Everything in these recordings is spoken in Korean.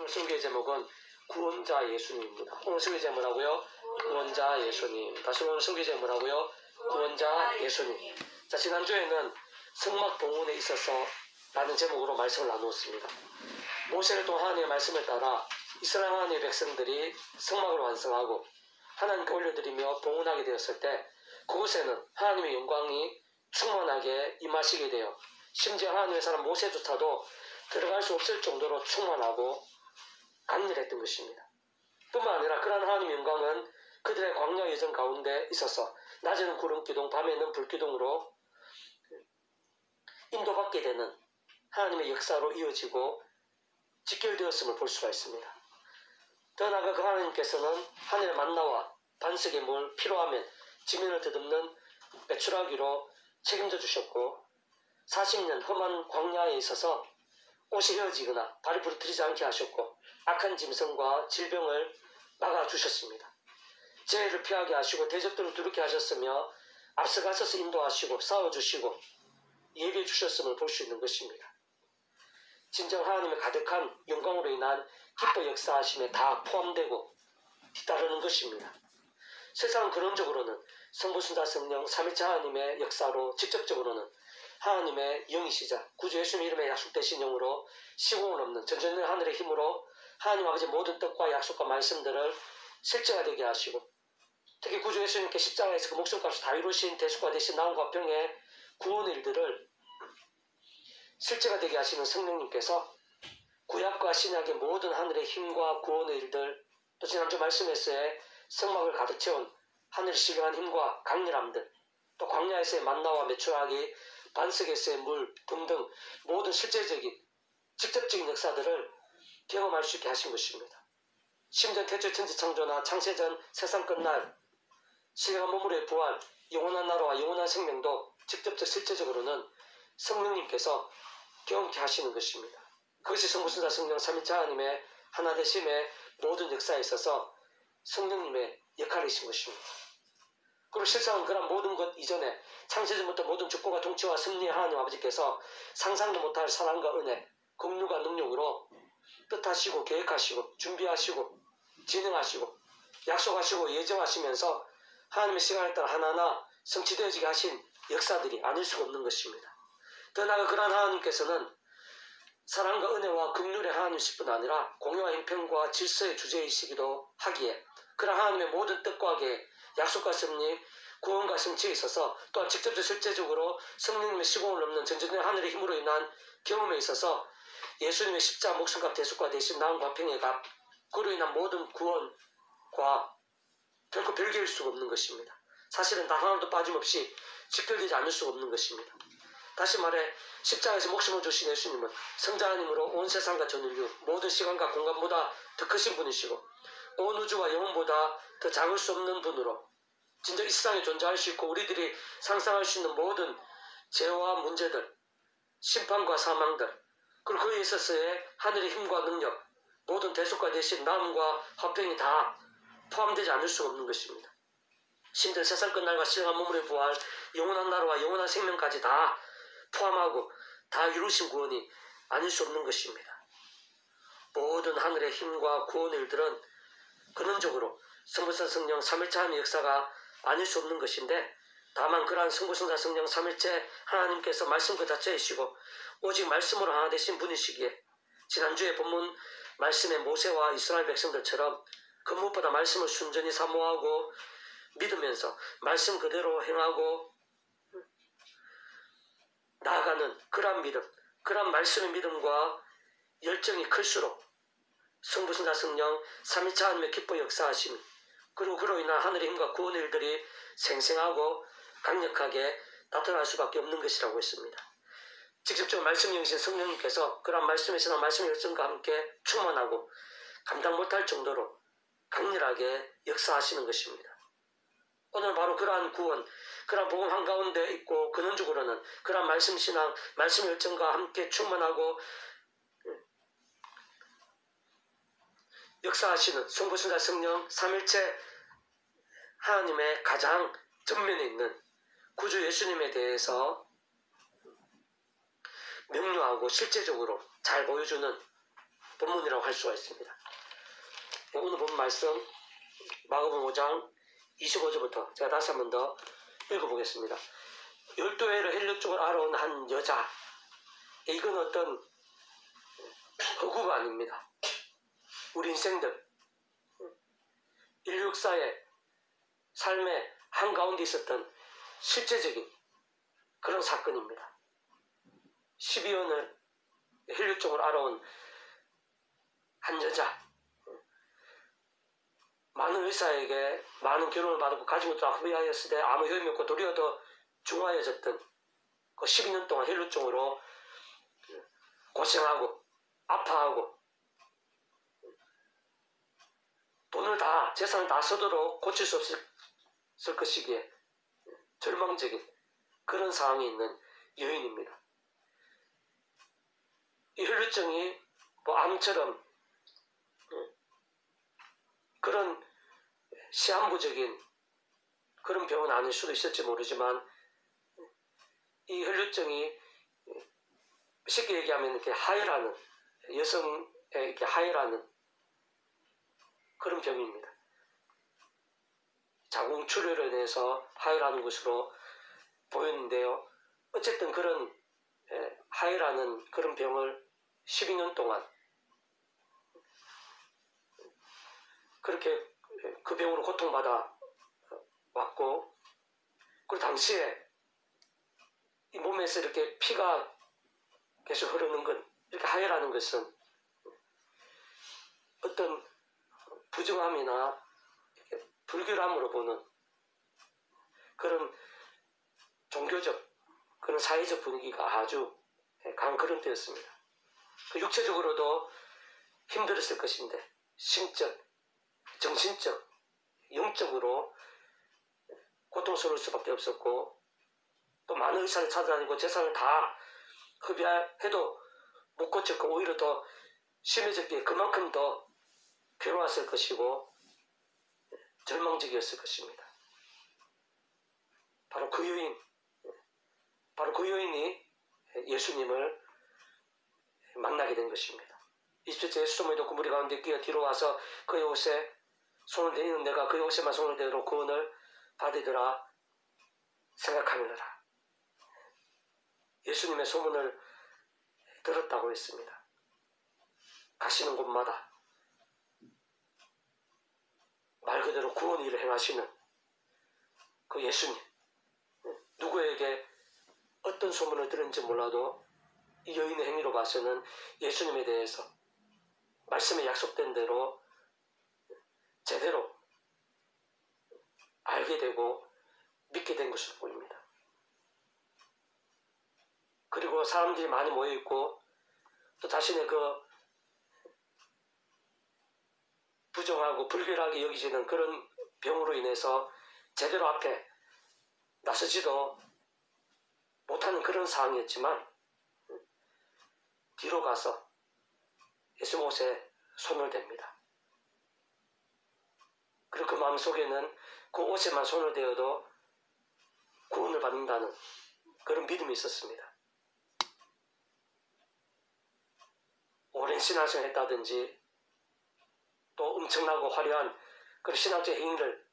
오늘 설교의 제목은 구원자 예수님입니다. 오늘 설교의 제목 뭐라고요? 구원자 예수님. 다시 오늘 설교의 제목 뭐라고요? 구원자 예수님. 자, 지난주에는 성막 봉헌에 있어서 라는 제목으로 말씀을 나누었습니다. 모세를 통한 하나님의 말씀을 따라 이스라엘 하나님의 백성들이 성막을 완성하고 하나님께 올려드리며 봉헌하게 되었을 때 그곳에는 하나님의 영광이 충만하게 임하시게 되어 심지어 하나님의 사람 모세조차도 들어갈 수 없을 정도로 충만하고 강렬했던 것입니다. 뿐만 아니라 그러한 하나님의 영광은 그들의 광야 여정 가운데 있어서 낮에는 구름기둥, 밤에는 불기둥으로 인도받게 되는 하나님의 역사로 이어지고 직결되었음을 볼 수가 있습니다. 더 나아가 그 하나님께서는 하늘의 만나와 반석의 물, 필요하면 지면을 더듬는 메추라기로 책임져 주셨고 40년 험한 광야에 있어서 옷이 헤어지거나 발이 부러뜨리지 않게 하셨고 악한 짐승과 질병을 막아주셨습니다. 재해를 피하게 하시고 대적들을 두렵게 하셨으며 앞서가셔서 인도하시고 싸워주시고 예비해 주셨음을 볼 수 있는 것입니다. 진정 하나님의 가득한 영광으로 인한 기뻐 역사하심에 다 포함되고 뒤따르는 것입니다. 세상은 근원적으로는 성부, 성자, 성령, 삼위일체 하나님의 역사로 직접적으로는 하나님의 영이시자 구주 예수님 이름에 약속되신 영으로 시공을 없는 전전의 하늘의 힘으로 하나님 아버지 모든 뜻과 약속과 말씀들을 실제가 되게 하시고 특히 구주 예수님께 십자가에서 그 목숨값을 다 이루신 대속과 되신 나음과 병의 구원의 일들을 실제가 되게 하시는 성령님께서 구약과 신약의 모든 하늘의 힘과 구원의 일들 또 지난주 말씀에서의 성막을 가득 채운 하늘의 신령한 힘과 강렬함들 또 광야에서의 만나와 메추라기 반석에서의 물 등등 모든 실제적인 직접적인 역사들을 경험할 수 있게 하신 것입니다. 심지어 태초의 천지창조나 창세전 세상 끝날 신령한 몸으로의 부활 영원한 나라와 영원한 생명도 직접적 실제적으로는 성령님께서 경험케 하시는 것입니다. 그것이 성부, 성자, 성령, 삼위일체 하나님의 하나 되심의 모든 역사에 있어서 성령님의 역할이신 것입니다. 그리고 실상은 그런 모든 것 이전에 창세전부터 모든 주권과 통치와 승리의 하나님 아버지께서 상상도 못할 사랑과 은혜, 긍휼과 능력으로 뜻하시고 계획하시고 준비하시고 진행하시고 약속하시고 예정하시면서 하나님의 시간에 따라 하나하나 성취되어지게 하신 역사들이 아닐 수가 없는 것입니다. 더 나아가 그러한 하나님께서는 사랑과 은혜와 긍휼의 하나님실 뿐 아니라 공의와 형편과 질서의 주제이시기도 하기에 그러한 하나님의 모든 뜻과 계획, 약속과 승리, 구원과 성취에 있어서 또한 직접적 실제적으로 성령님의 시공을 넘는 전전의 하늘의 힘으로 인한 경험에 있어서 예수님의 십자가 목숨값 대속과 대신 나음과 평의 값 그로 인한 모든 구원과 결코 별개일 수가 없는 것입니다. 사실은 단 하나도 빠짐없이 직결되지 않을 수가 없는 것입니다. 다시 말해 십자가에서 목숨을 주신 예수님은 성자 하나님으로 온 세상과 전 인류 모든 시간과 공간보다 더 크신 분이시고 온 우주와 영혼보다 더 작을 수 없는 분으로 진짜 이 세상에 존재할 수 있고 우리들이 상상할 수 있는 모든 죄와 문제들 심판과 사망들 그리고 그에 있어서의 하늘의 힘과 능력 모든 대속과 대신 나음과 화평이 다 포함되지 않을 수가 없는 것입니다. 심지어 세상 끝날과 신령한 몸으로의 부활 영원한 나라와 영원한 생명까지 다 포함하고 다 이루신 구원이 아닐 수 없는 것입니다. 모든 하늘의 힘과 구원의 일들은 근원적으로 성부, 성자, 성령, 삼위일체 하나님의 역사가 아닐 수 없는 것인데 다만 그러한 성부, 성자, 성령, 삼위일체 하나님께서 말씀 그 자체이시고 오직 말씀으로 하나 되신 분이시기에 지난주에 본문 말씀의 모세와 이스라엘 백성들처럼 그 무엇보다 말씀을 순전히 사모하고 믿으면서 말씀 그대로 행하고 나아가는 그러한 믿음, 그러한 말씀의 믿음과 열정이 클수록 성부, 성자, 성령, 삼위일체 하나님의 기뻐 역사하심 그리고 그로 인한 하늘의 힘과 구원의 일들이 생생하고 강력하게 나타날 수밖에 없는 것이라고 했습니다. 직접적으로 말씀 영이신 성령님께서 그러한 말씀에서나 말씀의 열정과 함께 충만하고 감당 못할 정도로 강렬하게 역사하시는 것입니다. 오늘 바로 그러한 구원, 그러한 복음 한가운데 있고 근원적으로는 그러한 말씀 신앙, 말씀 열정과 함께 충만하고 역사하시는 성부, 성자, 성령, 삼위일체 하나님의 가장 전면에 있는 구주 예수님에 대해서 명료하고 실제적으로 잘 보여주는 본문이라고 할 수가 있습니다. 오늘 본 말씀 마가복음 5장 25절부터 제가 다시 한 번 더 읽어보겠습니다. 12회를 헬륨증을 알아온 한 여자, 이건 어떤 허구가 아닙니다. 우리 인생들 인류 역사의 삶의 한가운데 있었던 실제적인 그런 사건입니다. 12년을 헬륨증을 알아온 한 여자, 많은 의사에게 많은 결혼을 받고 가진 것도 후회하였을 때 아무 효임이 없고 도리어 더 중하여졌던 그 12년 동안 헬륨증으로 고생하고 아파하고 돈을 다 재산을 다 쓰도록 고칠 수 없을 것이기에 절망적인 그런 상황에 있는 여인입니다. 이 혈류증이 뭐 암처럼 그런 시한부적인 그런 병은 아닐 수도 있을지 모르지만 이 혈류증이 쉽게 얘기하면 이렇게 하혈하는 여성의 이렇게 하혈하는 그런 병입니다. 자궁출혈에 대해서 하혈하는 것으로 보였는데요. 어쨌든 그런 하혈하는 그런 병을 12년 동안 그렇게 그 병으로 고통받아 왔고, 그리고 당시에 이 몸에서 이렇게 피가 계속 흐르는 것, 이렇게 하혈하는 것은 어떤 부정함이나 불결함으로 보는 그런 종교적, 그런 사회적 분위기가 아주 강한 그런 때였습니다. 그 육체적으로도 힘들었을 것인데 심적, 정신적, 영적으로 고통스러울 수밖에 없었고, 또 많은 의사를 찾아다니고 재산을 다 흡입해도 못 고쳤고 오히려 더 심해졌기에 그만큼 더 괴로웠을 것이고 절망적이었을 것입니다. 바로 그 여인이 예수님을 만나게 된 것입니다. 20절째 예수님을 돕고 무리 가운데 끼어 뒤로 와서 그의 옷에 손을 대는 내가 그의 옷에만 손을 대도록 구원을 받으리라 생각하느라. 예수님의 소문을 들었다고 했습니다. 가시는 곳마다 말 그대로 구원 일을 행하시는 그 예수님, 누구에게 어떤 소문을 들은지 몰라도 이 여인의 행위로 봐서는 예수님에 대해서 말씀에 약속된 대로 제대로 알게 되고 믿게 된 것으로 보입니다. 그리고 사람들이 많이 모여있고 또 자신의 그 부정하고 불결하게 여기지는 그런 병으로 인해서 제대로 앞에 나서지도 못하는 그런 상황이었지만 뒤로 가서 예수님 옷에 손을 댑니다. 그리고 그 마음속에는 그 옷에만 손을 대어도 구원을 받는다는 그런 믿음이 있었습니다. 오랜 신앙생활을 했다든지 또 엄청나고 화려한 그런 신앙적 행위를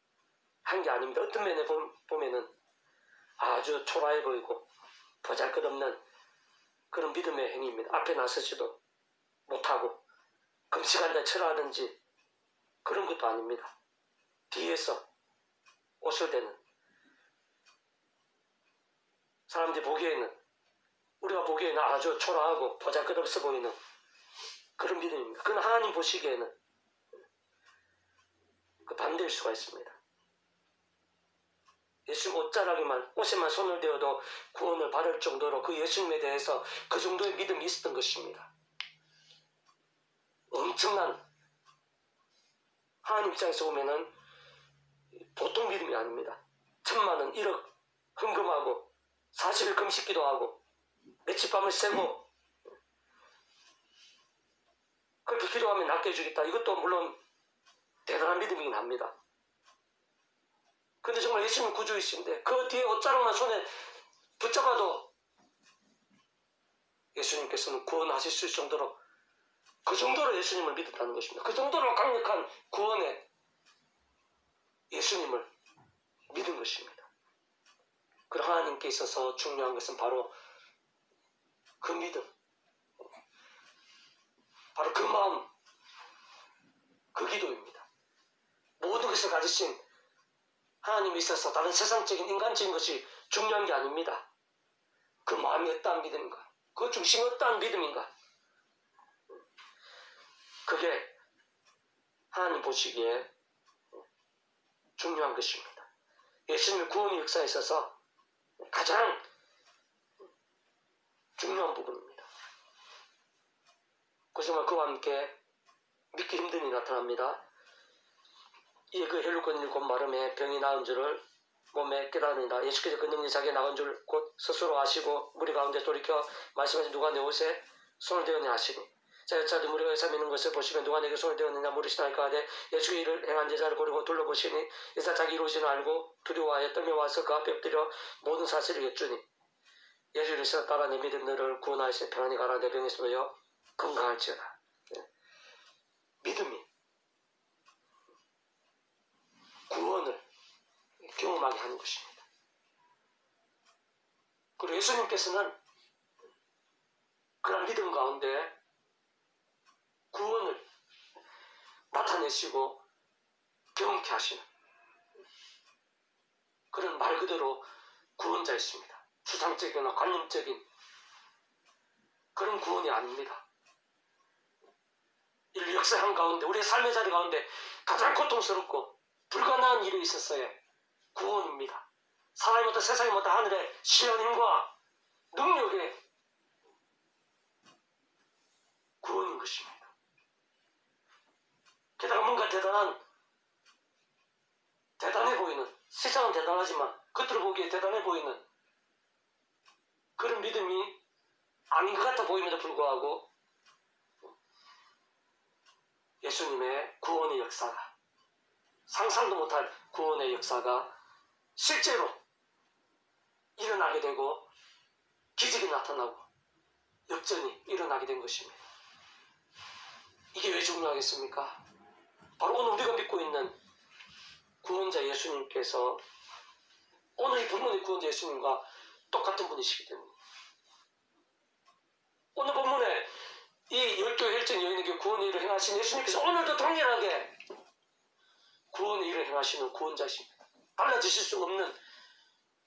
한 게 아닙니다. 어떤 면에 보면은 아주 초라해 보이고 보잘것없는 그런 믿음의 행위입니다. 앞에 나서지도 못하고 금식한다 철하든지 그런 것도 아닙니다. 뒤에서 옷을 대는 사람들이 보기에는, 우리가 보기에는 아주 초라하고 보잘것없어 보이는 그런 믿음입니다. 그건 하나님 보시기에는 그 반대일 수가 있습니다. 예수님 옷에만 손을 대어도 구원을 받을 정도로 그 예수님에 대해서 그 정도의 믿음이 있었던 것입니다. 엄청난, 하나님 입장에서 보면은 보통 믿음이 아닙니다. 1000만원, 1억 헌금하고 40일 금식 기도하고 며칠 밤을 새고 그렇게 기도하면 낫게 해주겠다. 이것도 물론 대단한 믿음이긴 합니다. 근데 정말 예수님 구주이신데 그 뒤에 옷자락만 손에 붙잡아도 예수님께서는 구원하실 수 있을 정도로 그 정도로 예수님을 믿었다는 것입니다. 그 정도로 강력한 구원의 예수님을 믿은 것입니다. 그리고 하나님께 있어서 중요한 것은 바로 그 믿음, 바로 그 마음, 그 기도입니다. 모든 것을 가지신 하나님에 있어서 다른 세상적인 인간적인 것이 중요한 게 아닙니다. 그 마음이 어떠한 믿음인가? 그 중심이 어떠한 믿음인가? 그게 하나님 보시기에 중요한 것입니다. 예수님의 구원의 역사에 있어서 가장 중요한 부분입니다. 정말 그와 함께 믿기 힘든 일이 나타납니다. 이에 그 혈육권 일곱 마름에 병이 나은 줄을 몸에 깨달으니라. 예수께서 그 능력이 자기에 나간 줄 곧 스스로 아시고 무리 가운데 돌이켜 말씀하신 누가 내 옷에 손을 대었냐 하시니 자 여차도 무리가 의사 믿는 것을 보시면 누가 내게 손을 대었느냐 물으시나이까 하되 예수의 일을 행한 제자를 고르고 둘러보시니 이사 자기 이루어지는 알고 두려워하여 떨며 와서 그 앞에 엎드려 모든 사실을 여쭈니 예수를 따라 내 믿음 너를 구원하시니 평안히 가라 내 병에서 놓여 건강할지어다. 믿음이 구원을 경험하게 하는 것입니다. 그리고 예수님께서는 그런 믿음 가운데 구원을 나타내시고 경험케 하시는 그런 말 그대로 구원자이십니다. 추상적이거나 관념적인 그런 구원이 아닙니다. 인류 역사한 가운데 우리의 삶의 자리 가운데 가장 고통스럽고 불가능한 일이 있었어요. 구원입니다. 사람이 못한 세상이 못한 하늘의 시연임과 능력의 구원인 것입니다. 게다가 뭔가 대단해 보이는, 세상은 대단하지만 겉으로 보기에 대단해 보이는 그런 믿음이 아닌 것 같아 보임에도 불구하고 예수님의 구원의 역사가, 상상도 못할 구원의 역사가 실제로 일어나게 되고 기적이 나타나고 역전이 일어나게 된 것입니다. 이게 왜 중요하겠습니까? 바로 오늘 우리가 믿고 있는 구원자 예수님께서 오늘 이 본문의 구원자 예수님과 똑같은 분이시기 때문에 오늘 본문에 이 열두 혈전 여인에게 구원의 일을 행하신 예수님께서 오늘도 동일하게 구원의 일을 행하시는 구원자십니다. 달라지실 수 없는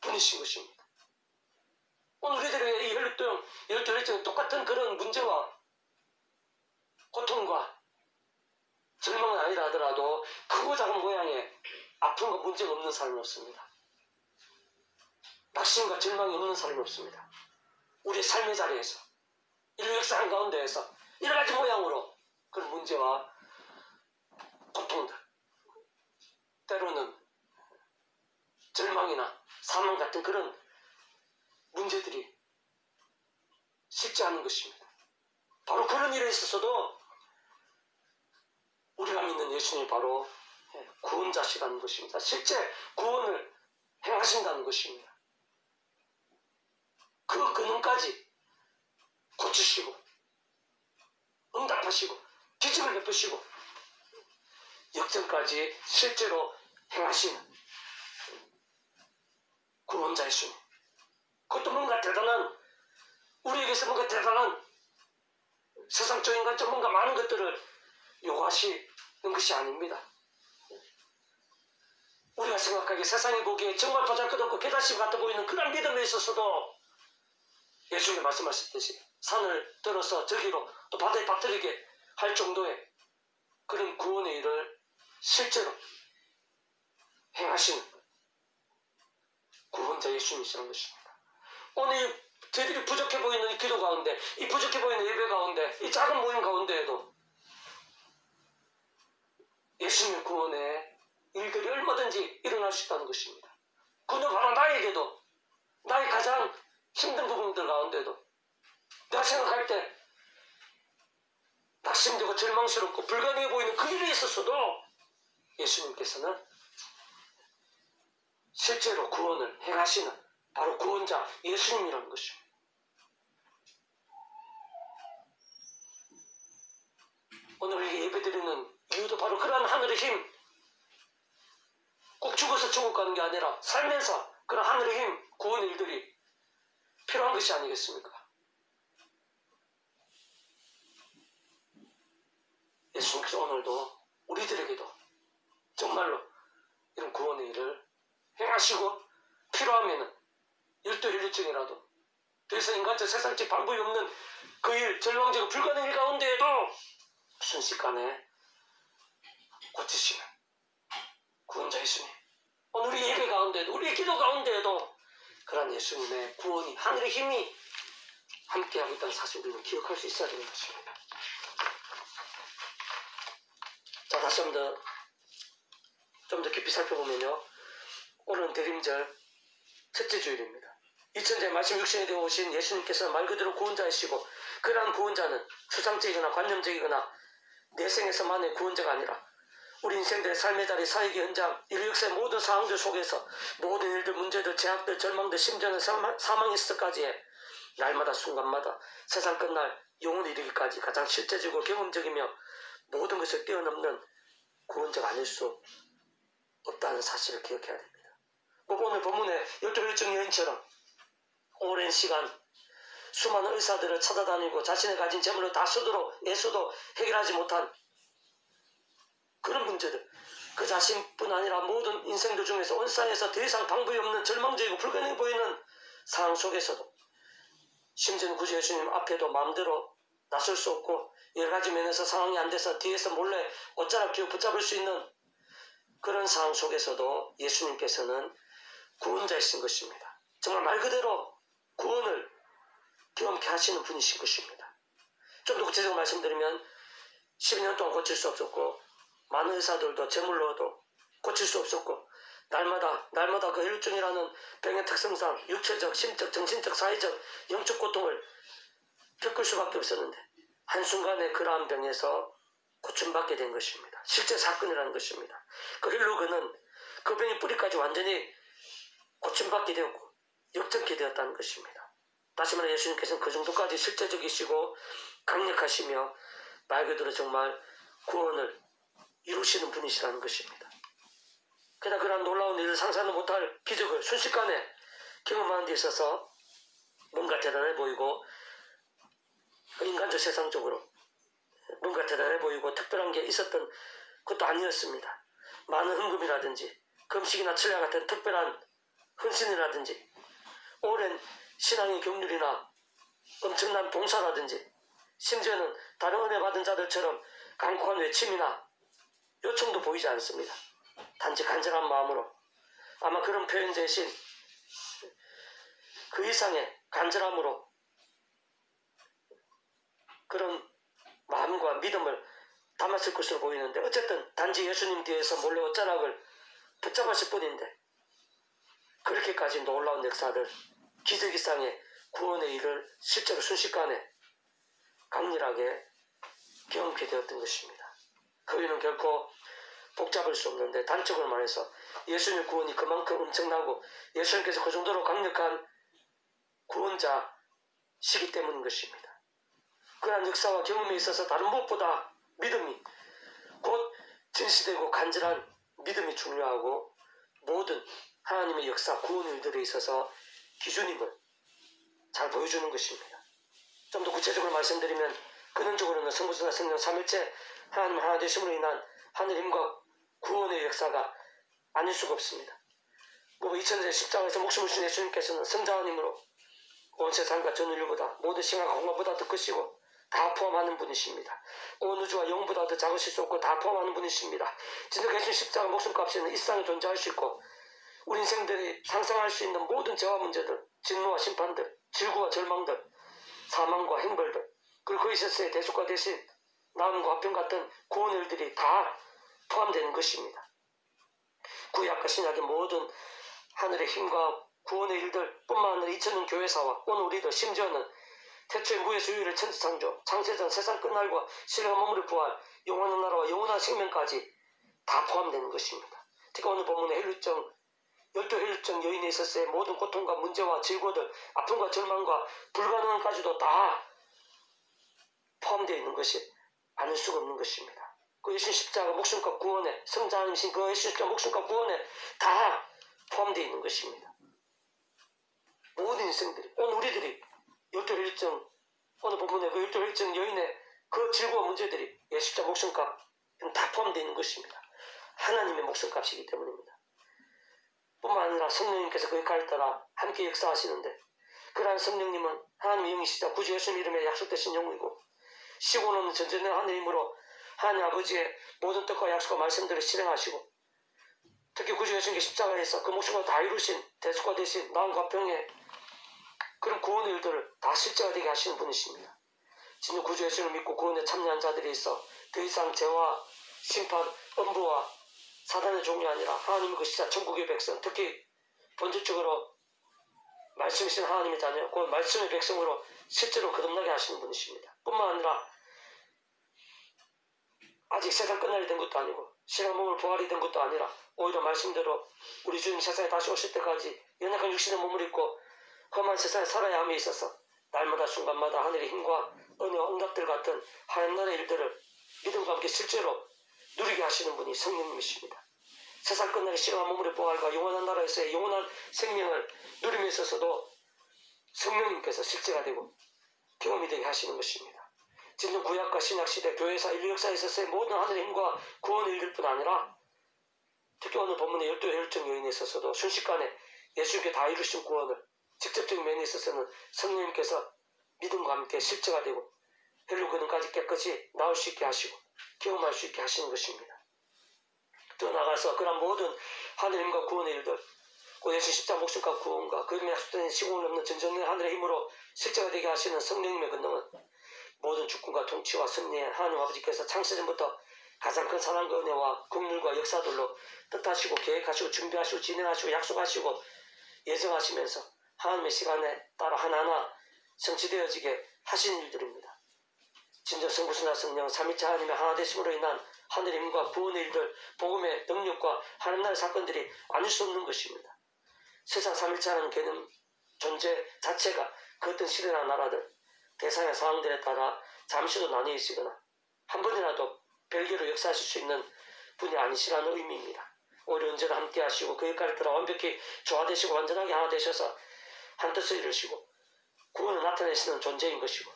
분이신 것입니다. 오늘 우리들에게 이 열두 혈전은 똑같은 그런 문제와 고통과 절망은 아니라 하더라도 크고 작은 모양의 아픔과 문제가 없는 사람이 없습니다. 낙심과 절망이 없는 사람이 없습니다. 우리의 삶의 자리에서 인류 역사 한가운데에서 여러 가지 모양으로 그런 문제와 고통들, 때로는 절망이나 사망 같은 그런 문제들이 쉽지 않은 것입니다. 바로 그런 일에 있어서도 우리가 믿는 예수님이 바로 구원자시라는 것입니다. 실제 구원을 행하신다는 것입니다. 그 근원까지 고치시고 응답하시고 기적을 베푸시고 역전까지 실제로 행하시는 구원자 예수님. 그것도 뭔가 대단한, 우리에게서 뭔가 대단한 세상적 인간적 뭔가 많은 것들을 요구하시는 것이 아닙니다. 우리가 생각하기에 세상이 보기에 정말 보잘것없고 깨달심 같아 보이는 그런 믿음에 있어서도 예수님이 말씀하셨듯이 산을 들어서 저기로 또 바다에 빠뜨리게 할 정도의 그런 구원의 일을 실제로 행하시는 구원자 예수님이시라는 것입니다. 오늘 저희들이 부족해 보이는 이 기도 가운데, 이 부족해 보이는 예배 가운데, 이 작은 모임 가운데에도 예수님의 구원의 일들이 얼마든지 일어날 수 있다는 것입니다. 그는 바로 나에게도, 나의 가장 힘든 부분들 가운데도 내가 생각할 때 낙심되고 절망스럽고 불가능해 보이는 그 일에 있어서도 예수님께서는 실제로 구원을 행하시는 바로 구원자 예수님이라는 것입니다. 오늘 우리 예배드리는 이유도 바로 그러한 하늘의 힘, 꼭 죽어서 천국 가는 게 아니라 살면서 그런 하늘의 힘, 구원의 일들이 필요한 것이 아니겠습니까? 예수님께서 오늘도 우리들에게도 정말로 이런 구원의 일을 행하시고 필요하면 열두혈류증이라도 더 이상 인간적 세상적 방법이 없는 그 일, 절망적 불가능한 일 가운데에도 순식간에 고치시는 구원자 예수님. 오늘 우리 예배 가운데에도 우리 기도 가운데에도 그런 예수님의 구원이 하늘의 힘이 함께하고 있다는 사실 우리는 기억할 수 있어야 되는 것입니다. 자, 다시 한번 좀 더 깊이 살펴보면요. 오늘은 대림절 첫째 주일입니다. 2000년 말씀 육신이 되어 오신 예수님께서는 말 그대로 구원자이시고 그러한 구원자는 추상적이거나 관념적이거나 내생에서만의 구원자가 아니라 우리 인생들의 삶의 자리, 사역의 현장, 인류 역사의 모든 상황들 속에서 모든 일들, 문제들, 제약들, 절망들, 심지어는 사망의 시대까지의 날마다 순간마다 세상 끝날 영혼이 이르기까지 가장 실제적이고 경험적이며 모든 것을 뛰어넘는 구원자가 아닐 수 없다는 사실을 기억해야 됩니다. 오늘 본문의 열두혈증 여인처럼 오랜 시간 수많은 의사들을 찾아다니고 자신의 가진 재물을 다 쓰도록 애써도 해결하지 못한 그런 문제들, 그 자신뿐 아니라 모든 인생들 중에서 온 세상에서 더 이상 방법이 없는 절망적이고 불가능해 보이는 상황 속에서도 심지어는 구주 예수님 앞에도 마음대로 나설 수 없고 여러 가지 면에서 상황이 안 돼서 뒤에서 몰래 옷자락 끼고 붙잡을 수 있는 그런 상황 속에서도 예수님께서는 구원자이신 것입니다. 정말 말 그대로 구원을 경험케 하시는 분이신 것입니다. 좀 더 구체적으로 말씀드리면 12년 동안 고칠 수 없었고 많은 의사들도 제물로도 고칠 수 없었고 날마다 그 혈증이라는 병의 특성상 육체적, 심적, 정신적, 사회적, 영적 고통을 겪을 수밖에 없었는데 한순간에 그러한 병에서 고침받게 된 것입니다. 실제 사건이라는 것입니다. 그 일로 그는 그 병의 뿌리까지 완전히 고침받게 되었고 역전케 되었다는 것입니다. 다시 말해 예수님께서는 그 정도까지 실제적이시고 강력하시며 말 그대로 정말 구원을 이루시는 분이시라는 것입니다. 게다가 그런 놀라운 일을 상상도 못할 기적을 순식간에 경험하는 데 있어서 뭔가 대단해 보이고 인간적 세상적으로 뭔가 대단해 보이고 특별한 게 있었던 것도 아니었습니다. 많은 헌금이라든지 금식이나 칠례 같은 특별한 헌신이라든지 오랜 신앙의 경륜이나 엄청난 봉사라든지 심지어는 다른 은혜 받은 자들처럼 간곡한 외침이나 요청도 보이지 않습니다. 단지 간절한 마음으로 아마 그런 표현 대신 그 이상의 간절함으로 그런 마음과 믿음을 담았을 것으로 보이는데 어쨌든 단지 예수님 뒤에서 몰래 옷자락을 붙잡았을 뿐인데 그렇게까지 놀라운 역사들 기적 이상의 구원의 일을 실제로 순식간에 강렬하게 경험하게 되었던 것입니다. 그 이유는 결코 복잡할 수 없는데 단적으로 말해서 예수님의 구원이 그만큼 엄청나고 예수님께서 그 정도로 강력한 구원자시기 때문인 것입니다. 그러한 역사와 경험에 있어서 다른 무엇보다 믿음이 곧 진실되고 간절한 믿음이 중요하고 모든 하나님의 역사 구원 일들에 있어서 기준임을 잘 보여주는 것입니다. 좀 더 구체적으로 말씀드리면 근원적으로는 성부성자 성령 삼일체 하나님 하나 되심으로 인한 하늘 힘과 구원의 역사가 아닐 수가 없습니다. 2000년 십자가에서 목숨을 주신 예수님께서는 성자님으로 온 세상과 전 인류보다 모든 신앙과 공간보다 더 크시고 다 포함하는 분이십니다. 온 우주와 영보다 더 작으실 수 없고 다 포함하는 분이십니다. 진짜 예수님 십자가 목숨값에는 이 세상에 존재할 수 있고 우리 인생들이 상상할 수 있는 모든 죄와 문제들, 진노와 심판들, 질구와 절망들, 사망과 형벌들, 그리고 그 있었을 대속과 대신 나음과 화평 같은 구원 일들이 다 포함되는 것입니다. 구약과 신약의 모든 하늘의 힘과 구원의 일들 뿐만 아니라 2000년 교회사와 오늘 우리들 심지어는 태초의 무에서 유일의 천지창조, 창세전 세상 끝날과 신뢰가 머무를 부활, 영원한 나라와 영원한 생명까지 다 포함되는 것입니다. 특히 오늘 본문의 혈류증, 열두혈류증 여인에 있었을 모든 고통과 문제와 질고들, 아픔과 절망과 불가능함까지도 다 포함되어 있는 것이 않을 수가 없는 것입니다. 그 예수님 십자가 목숨과 구원에 성자이신 그 예수님 십자가 목숨과 구원에 다 포함되어 있는 것입니다. 모든 인생들이 오늘 우리들이 열두혈증 오늘 본문에 그 열두혈증 여인의 그 즐거운 문제들이 예수 십자가 목숨값 다 포함되어 있는 것입니다. 하나님의 목숨값이기 때문입니다. 뿐만 아니라 성령님께서 그 역할을 따라 함께 역사하시는데 그러한 성령님은 하나님의 영이시자 구주 예수님 이름에 약속되신 영이고 시고 없는 전전의 하나님의 힘으로 하나님 아버지의 모든 뜻과 약속과 말씀들을 실행하시고 특히 구주 예수님께 십자가에서 그 목숨을 다 이루신 대속과 대신 마음과 병의 그런 구원의 일들을 다 실제화되게 하시는 분이십니다. 진짜 구주 예수님을 믿고 구원에 참여한 자들이 있어 더 이상 죄와 심판, 엄부와 사단의 종이 아니라 하나님의 것이자 천국의 백성, 특히 본질적으로 말씀이신 하나님의 자녀, 그 말씀의 백성으로 실제로 거듭나게 하시는 분이십니다. 뿐만 아니라 아직 세상 끝날이 된 것도 아니고 시간 몸을 부활이 된 것도 아니라 오히려 말씀대로 우리 주님 세상에 다시 오실 때까지 연약한 육신의 몸을 입고 험한 세상에 살아야 함에 있어서 날마다 순간마다 하늘의 힘과 은혜와 응답들 같은 하나님 나라의 일들을 믿음과 함께 실제로 누리게 하시는 분이 성령님이십니다. 세상 끝날의 시간 몸의 부활과 영원한 나라에서의 영원한 생명을 누림에 있어서도 성령님께서 실제가 되고 경험이 되게 하시는 것입니다. 진정 구약과 신약시대 교회사 인류 역사에 있어서의 모든 하늘의 힘과 구원의 일들뿐 아니라 특히 오늘 본문의 열두 혈증 여인에 있어서도 순식간에 예수님께 다 이루신 구원을 직접적인 면에 있어서는 성령님께서 믿음과 함께 실제가 되고 혈류 근원까지 깨끗이 나올 수 있게 하시고 경험할 수 있게 하시는 것입니다. 더 나아가서 그런 모든 하늘의 힘과 구원의 일들 곧 예수 십자가 목숨과 구원과 그 이름에 약속된 시공을 넘는 전정의 하늘의 힘으로 실제가 되게 하시는 성령님의 권능은 모든 주권과 통치와 승리에 하나님 아버지께서 창세전부터 가장 큰 사랑과 은혜와 국률과 역사들로 뜻하시고 계획하시고 준비하시고 진행하시고 약속하시고 예정하시면서 하나님의 시간에 따라 하나하나 성취되어지게 하신 일들입니다. 진정 성부수나 성령 삼위체 하나님의 하나 되심으로 인한 하늘의 힘과 구원의 일들 복음의 능력과 하나님 나라의 사건들이 아닐 수 없는 것입니다. 세상 삼위체 하나님 개념 존재 자체가 그 어떤 시대나 나라들 대상의 상황들에 따라 잠시도 나뉘어 있으거나 한 번이라도 별개로 역사하실 수 있는 분이 아니시라는 의미입니다. 오히려 언제나 함께 하시고 그 역할을 따라 완벽히 조화되시고 완전하게 하나 되셔서 한 뜻을 이루시고 구원을 나타내시는 존재인 것이고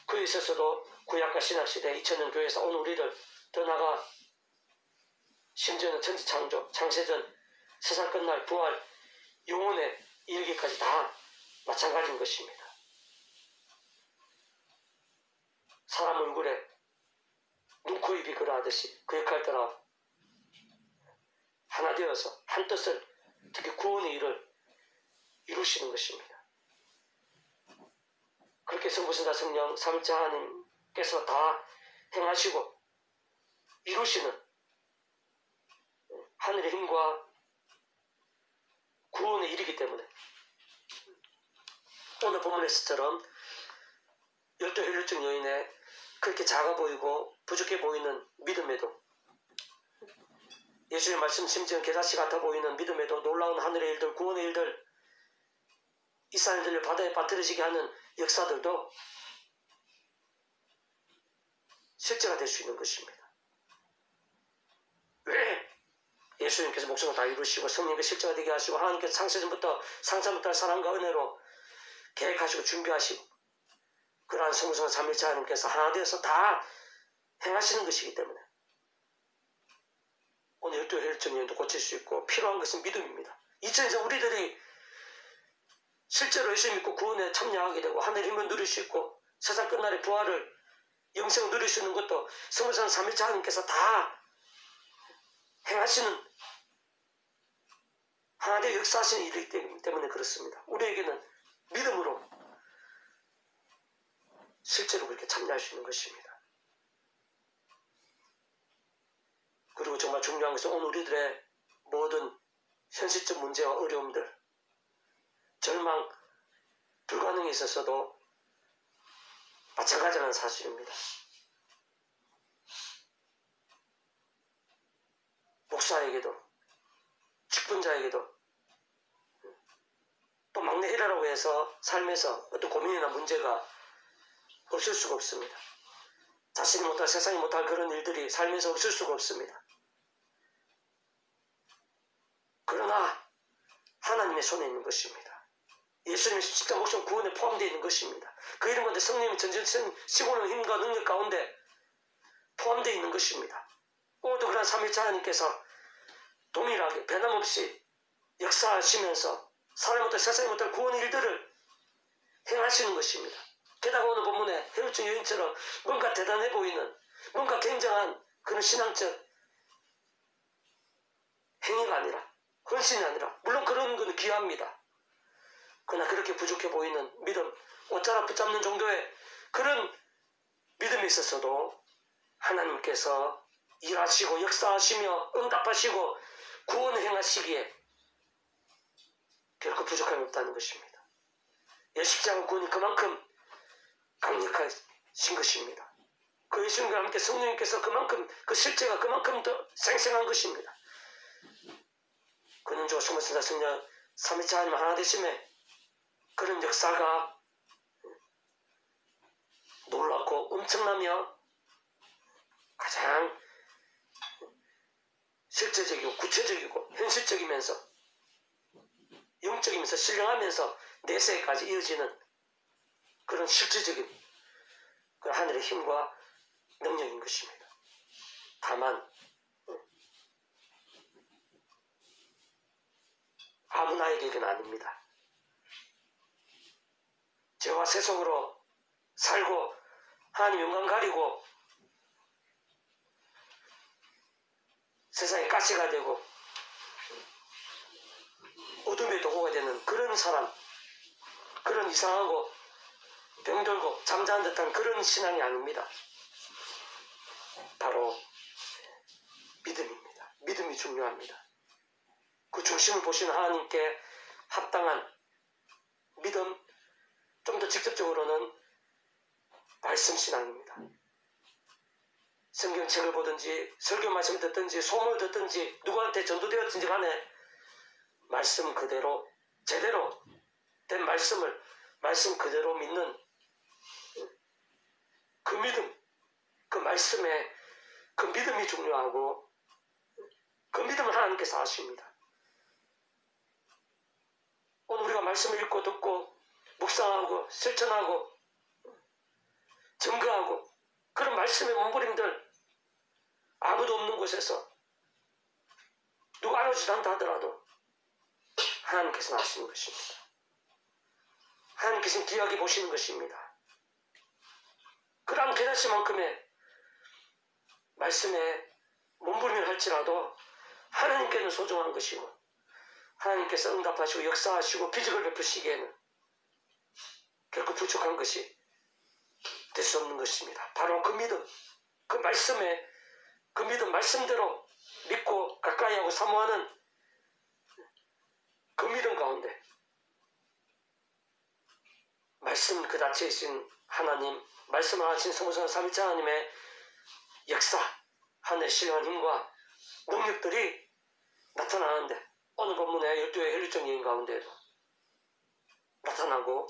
그에 있어서도 구약과 신약시대 2000년 교회에서 오늘 우리를 더 나아가 심지어는 천지창조, 창세전, 세상 끝날 부활, 영혼에 이르기까지 다 마찬가지인 것입니다. 사람 얼굴에 눈, 코, 입이 그러하듯이 그 역할을 따라 하나 되어서 한 뜻을 특히 구원의 일을 이루시는 것입니다. 그렇게 성부신자 성령 삼위체 하나님께서 다 행하시고 이루시는 하늘의 힘과 구원의 일이기 때문에 오늘 본문에서처럼 열두 혈류증 여인의 그렇게 작아 보이고 부족해 보이는 믿음에도 예수의 말씀 심지어 겨자씨 같아 보이는 믿음에도 놀라운 하늘의 일들 구원의 일들 이스라엘들을 바다에 빠뜨려지게 하는 역사들도 실제가 될 수 있는 것입니다. 왜? 예수님께서 목숨을 다 이루시고 성령께서 실제가 되게 하시고 하나님께서 창세전부터 상상부터 사랑과 은혜로 계획하시고 준비하시고 그러한 성부성 삼위체 하나님께서 하나 되어서 다 행하시는 것이기 때문에 오늘 열두 혈증도 고칠 수 있고 필요한 것은 믿음입니다. 이천에서 우리들이 실제로 예수 믿고 구원에 참여하게 되고 하늘의 힘을 누릴 수 있고 세상 끝날의 부활을 영생을 누릴 수 있는 것도 성부성 삼위체 하나님께서 다 행하시는 하나님의 역사하시는 일이기 때문에 그렇습니다. 우리에게는 믿음으로 실제로 그렇게 참여할 수 있는 것입니다. 그리고 정말 중요한 것은 오늘 우리들의 모든 현실적 문제와 어려움들 절망, 불가능에 있어서도 마찬가지라는 사실입니다. 목사에게도 직분자에게도 또 막내 일하라고 해서 삶에서 어떤 고민이나 문제가 없을 수가 없습니다. 자신이 못할, 세상이 못할 그런 일들이 살면서 없을 수가 없습니다. 그러나 하나님의 손에 있는 것입니다. 예수님의 십자가 목숨 구원에 포함되어 있는 것입니다. 그 이름 가운데 성령의 전쟁 시고는 힘과 능력 가운데 포함되어 있는 것입니다. 오늘도 그런 삼위일체 하나님께서 동일하게 변함없이 역사하시면서 사람이 못할, 세상이 못할 구원 일들을 행하시는 것입니다. 게다가 오늘 본문에 헤루증 여인처럼 뭔가 대단해 보이는, 뭔가 굉장한 그런 신앙적 행위가 아니라, 헌신이 아니라, 물론 그런 건 귀합니다. 그러나 그렇게 부족해 보이는 믿음, 옷자락 붙잡는 정도의 그런 믿음이 있었어도 하나님께서 일하시고 역사하시며 응답하시고 구원을 행하시기에 결코 부족함이 없다는 것입니다. 십자가 구원이 그만큼 강력하신 것입니다. 그 예수님과 함께 성령님께서 그만큼, 그 실제가 그만큼 더 생생한 것입니다. 근원주와 숨어진다 성령 삼위일체 하나님 하나 되심에 그런 역사가 놀랍고 엄청나며 가장 실제적이고 구체적이고 현실적이면서 영적이면서 신령하면서 내세까지 이어지는 그런 실질적인 그런 하늘의 힘과 능력인 것입니다. 다만 아무 나에게는 아닙니다. 죄와 세속으로 살고 하나님 영광 가리고 세상에 가시가 되고 어둠의 도구가 되는 그런 사람, 그런 이상하고 병들고 잠자는 듯한 그런 신앙이 아닙니다. 바로 믿음입니다. 믿음이 중요합니다. 그 중심을 보시는 하나님께 합당한 믿음, 좀 더 직접적으로는 말씀 신앙입니다. 성경책을 보든지 설교 말씀을 듣든지 소문을 듣든지 누구한테 전도되었든지 간에 말씀 그대로 제대로 된 말씀을 말씀 그대로 믿는 그 믿음, 그 말씀에 그 믿음이 중요하고 그 믿음을 하나님께서 아십니다. 오늘 우리가 말씀을 읽고 듣고 묵상하고 실천하고 증거하고 그런 말씀의 몸부림들 아무도 없는 곳에서 누가 알아주지 않다 하더라도 하나님께서 아시는 것입니다. 하나님께서는 귀하게 보시는 것입니다. 그러한 깨닫심만큼의 말씀에 몸부림을 할지라도 하나님께는 소중한 것이고 하나님께서 응답하시고 역사하시고 기적을 베푸시기에는 결코 부족한 것이 될 수 없는 것입니다. 바로 그 믿음, 그 말씀에 그 믿음 말씀대로 믿고 가까이하고 사모하는 그 믿음 가운데 말씀 그 자체이신 하나님, 말씀을 하신 성부성 삼위일체 하나님의 역사, 하늘의 신령한 힘과 능력들이 나타나는데 오늘 본문의 12의 혈류증 여인 가운데도 나타나고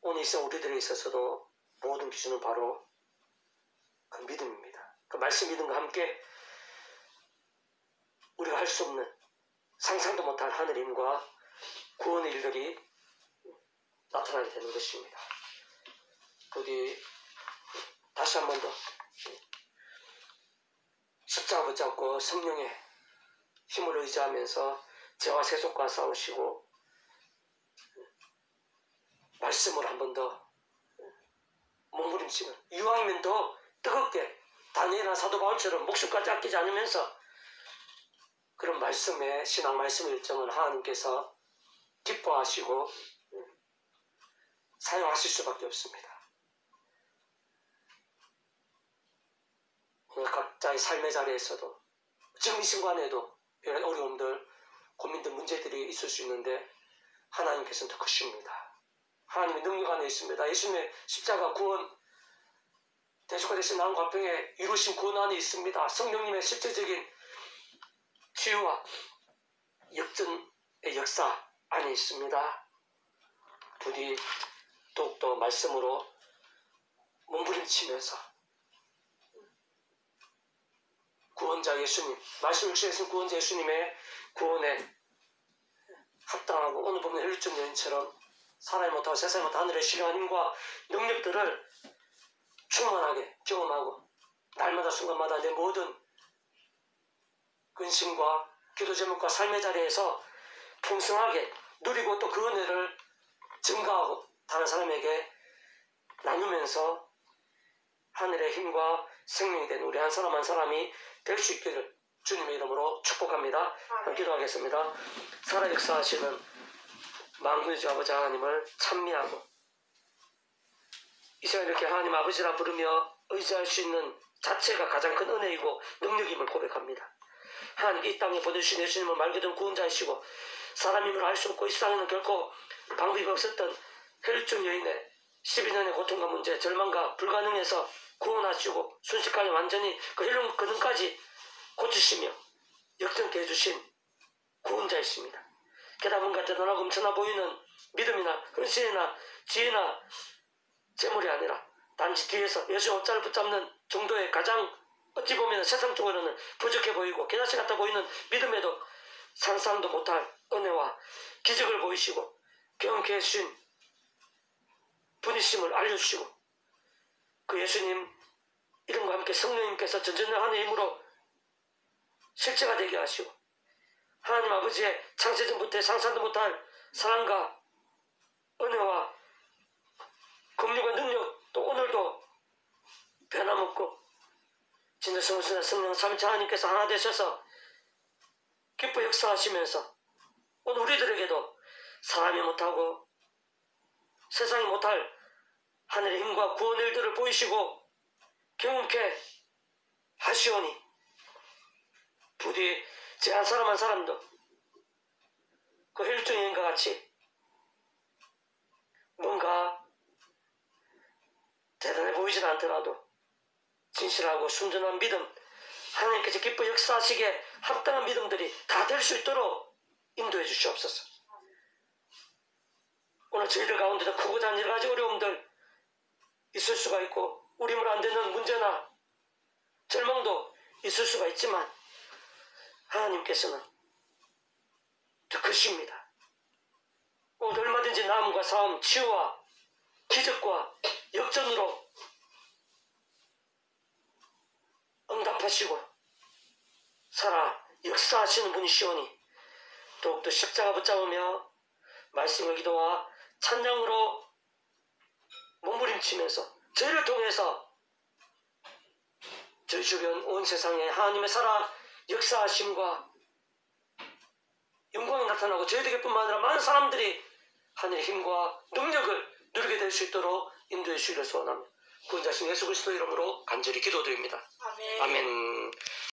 오늘 이 시간 우리들에 있어서도 모든 기준은 바로 그 믿음입니다. 그 말씀 믿음과 함께 우리가 할 수 없는 상상도 못할 하늘의 힘과 구원의 일들이 나타나게 되는 것입니다. 부디 다시 한 번 더 십자가 붙잡고 성령의 힘을 의지하면서 죄와 세속과 싸우시고 말씀을 한 번 더 몸부림치는 이왕이면 더 뜨겁게 다니엘이나 사도 바울처럼 목숨까지 아끼지 않으면서 그런 말씀의 신앙 말씀의 일정을 하나님께서 기뻐하시고 사용하실 수밖에 없습니다. 오늘 각자의 삶의 자리에서도 지금 이 순간에도 이런 어려움들, 고민들, 문제들이 있을 수 있는데 하나님께서는 더 크십니다. 하나님의 능력 안에 있습니다. 예수님의 십자가 구원, 대속과 대신 나온 화평에 이루신 구원 안에 있습니다. 성령님의 실제적인 치유와 역전의 역사 안에 있습니다. 부디 더욱더 말씀으로 몸부림치면서 구원자 예수님, 말씀 육신에서 구원자 예수님의 구원에 합당하고 오늘 보면 혈중 여인처럼 사람이 못하고 세상이 못하고 하늘의 신령한 힘과 능력들을 충만하게 경험하고 날마다 순간마다 내 모든 근심과 기도 제목과 삶의 자리에서 풍성하게 누리고 또 그 은혜를 증가하고 다른 사람에게 나누면서 하늘의 힘과 생명이 된 우리 한 사람 한 사람이 될 수 있기를 주님의 이름으로 축복합니다. 기도하겠습니다. 살아 역사하시는 만군의 주 아버지 하나님을 찬미하고 이 시간 이렇게 하나님 아버지라 부르며 의지할 수 있는 자체가 가장 큰 은혜이고 능력임을 고백합니다. 하나님 이 땅에 보내주신 예수님은 말 그대로 구원자이시고 사람임을 알 수 없고 이 세상에는 결코 방법이 없었던 혈중 여인의 12년의 고통과 문제, 절망과 불가능해서 구원하시고 순식간에 완전히 그 혈중 근원까지 고치시며 역전케 해주신 구원자이십니다. 게다가 뭔가 대단하고 엄청나 보이는 믿음이나 헌신이나 지혜나 재물이 아니라 단지 뒤에서 예수의 옷자를 붙잡는 정도의 가장 어찌 보면 세상적으로는 부족해 보이고 개나시 같아 보이는 믿음에도 상상도 못할 은혜와 기적을 보이시고 경험케 해주신 분이심을 알려주시고 그 예수님 이름과 함께 성령님께서 전전하나님의 힘으로 실제가 되게 하시고 하나님 아버지의 창세전부터 상상도 못할 사랑과 은혜와 긍휼과 능력 또 오늘도 변함없고 진정성스러운 성령 삼위일체 하나님께서 하나 되셔서 기뻐 역사하시면서 오늘 우리들에게도 사람이 못하고 세상이 못할 하늘의 힘과 구원의 일들을 보이시고 경험케 하시오니 부디 제 한 사람 한 사람도 그 혈중 여인과 같이 뭔가 대단해 보이진 않더라도 진실하고 순전한 믿음 하나님께서 기뻐 역사하시기에 합당한 믿음들이 다 될 수 있도록 인도해 주시옵소서. 오늘 저희들 가운데도 크고 작은 여러 가지 어려움들 있을 수가 있고 우리물 안 되는 문제나 절망도 있을 수가 있지만 하나님께서는 더 크십니다. 오늘 얼마든지 나음과 사음, 치유와 기적과 역전으로 응답하시고 살아 역사하시는 분이시오니 더욱더 십자가 붙잡으며 말씀과 기도와 찬양으로 몸부림치면서 저희를 통해서 저희 주변 온 세상에 하나님의 살아 역사하심과 영광이 나타나고 저희들뿐만 아니라 많은 사람들이 하늘의 힘과 능력을 누리게 될 수 있도록 인도해 주시기를 소원하며 구원자신 예수 그리스도 이름으로 간절히 기도드립니다. 아멘. 아멘.